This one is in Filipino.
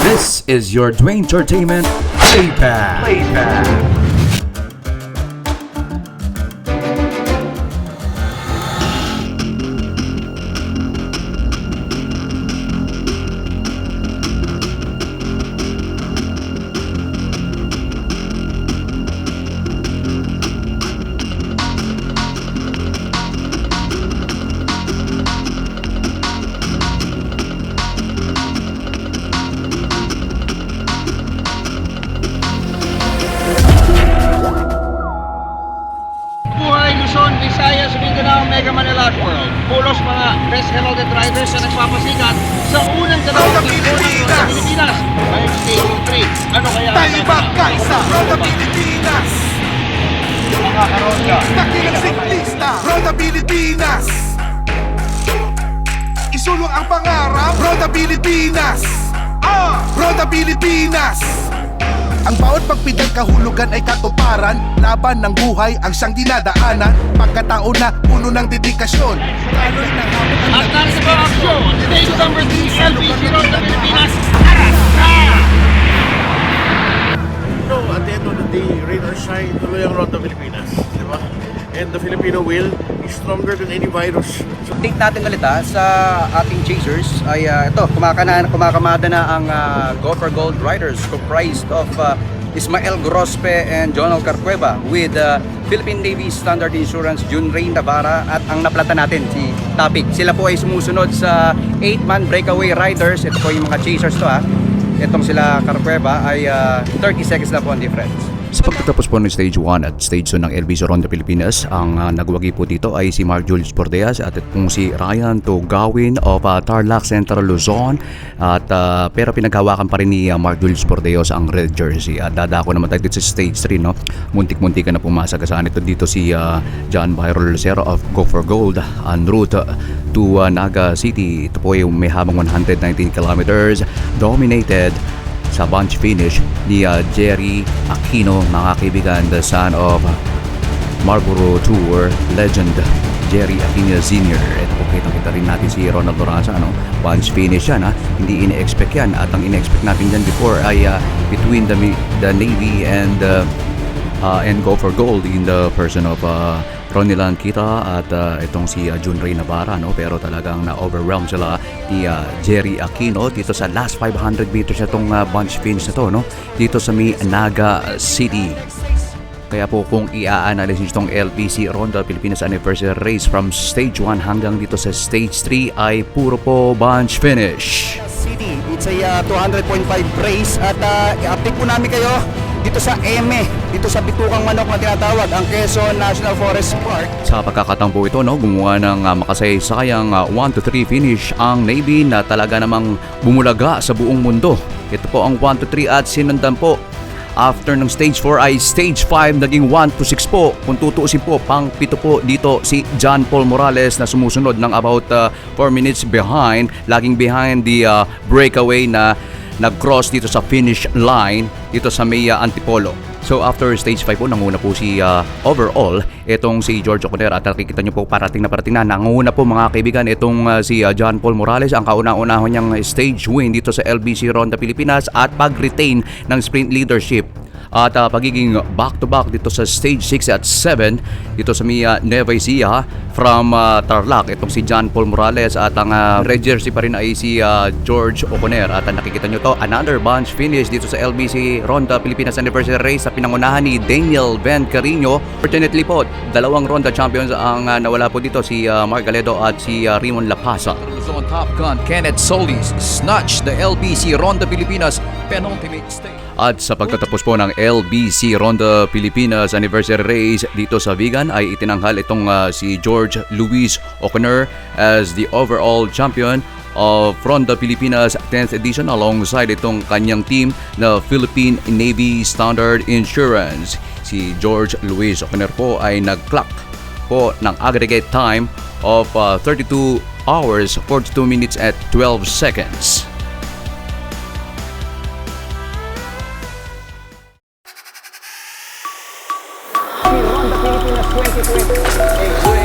This is your Dwayne Entertainment Playpad. Buhay Luzon, Visayas, Mindanao, Mega Manila World. Pulos mga best heralded riders na nagpapasikat sa unang dalawang Pilipinas sa Pilipinas. Ngayon Stage 3. Ano kaya ang Talibak Kaisa, Roda Pilipinas. mga karonda? Dakilang siklista, Roda Pilipinas. Isulong ang pangarap, Roda Pilipinas. Roda Pilipinas. Ang bawat pagpitang kahulugan ay katuparan. Laban ng buhay ang siyang dinadaanan. Pagkatao na puno ng dedikasyon. Kaloy ng hamon At narito po ang aksyon. Stage number 3, LBC Ronda Pilipinas. No, at the end of the day, rain or shine, tuloy ang Ronda Pilipinas, di ba? And the Filipino will is stronger than any virus. Update natin ulit sa ating chasers ay ito, kumakamada na ang Go for Gold riders comprised of Ismael Grospe and Jonal Carcueva with Philippine Navy Standard Insurance Junrain Navarra at ang naplata natin si Tapik. Sila po ay sumusunod sa 8-man breakaway riders. Ito po yung mga chasers to Itong sila Carcueva ay 30 seconds na po ang difference. Sa pagtatapos po ng Stage 1 at Stage 2 ng LBC Ronda Pilipinas, ang nagwagi po dito ay si Mark Julius Pordeas at itong si Ryan Tugawin of Tarlac Central Luzon. At pero pinaghawakan pa rin ni Mark Julius Pordeas ang red jersey. At dadako naman tayo dito sa Stage 3, no? Muntik-muntik na pumasagasaan ito dito si John Byro Lucero of Go for Gold en route to Naga City. Ito po yung may habang 119 kilometers, dominated sa bunch finish ni Jerry Aquino, mga kaibigan, the son of Marlboro Tour legend Jerry Aquino Sr. At kita rin natin si Ronald Loranza, bunch finish yan, hindi ine-expect yan. At ang ine-expect natin dyan before ay between the Navy and Go for Gold in the person of Ronilan Kita at itong si Junrain Navarra, pero talagang na-overwhelm sila ni Jerry Aquino dito sa last 500 meters na itong bunch finish na to, dito sa may Naga City. Kaya po kung i-analysis itong LBC Ronda Pilipinas Anniversary Race from Stage 1 hanggang dito sa Stage 3 ay puro po bunch finish. City, it's a 200.5 race at i-update po namin kayo dito sa EME, dito sa Bitukang Manok na tinatawag, ang Quezon National Forest Park. Sa pagkakataon po ito, gumawa ng makasaysayang 1-3 finish ang Navy na talaga namang bumulaga sa buong mundo. Ito po ang 1-3 at sinundan po after ng Stage 4 ay Stage 5 naging 1-6 po. Kung tutuusin po, pang 7 po dito si John Paul Morales na sumusunod ng about 4 minutes behind, laging behind the breakaway na nag-cross dito sa finish line dito sa may Antipolo. So after Stage 5 po, nanguna po si overall itong si George Oconer at nakikita nyo po parating na nanguna po mga kaibigan itong si John Paul Morales, ang kauna-unahon niyang stage win dito sa LBC Ronda Pilipinas at pag-retain ng sprint leadership at pagiging back-to-back dito sa Stage 6 at 7 dito sa Mia Nueva Ecija from Tarlac. Itong si John Paul Morales at ang red jersey pa rin ay si George Oconer. At nakikita nyo to, another bunch finish dito sa LBC Ronda Pilipinas Anniversary Race sa pinangunahan ni Daniel Ben Carino. Fortunately po, dalawang Ronda champions ang nawala po dito, si Mark Galedo at si Raymond Lapasa. Luzon Top Gun Kenneth Solis snatched the LBC Ronda Pilipinas penultimate stage. At sa pagtatapos po ng LBC Ronda Pilipinas Anniversary Race dito sa Vigan ay itinanghal itong si George Luis Oconer as the overall champion of Ronda Pilipinas 10th edition alongside itong kanyang team na Philippine Navy Standard Insurance. Si George Luis Oconer po ay nag-clock po ng aggregate time of 32 hours, 42 minutes at 12 seconds. Ronda Pilipinas 2020.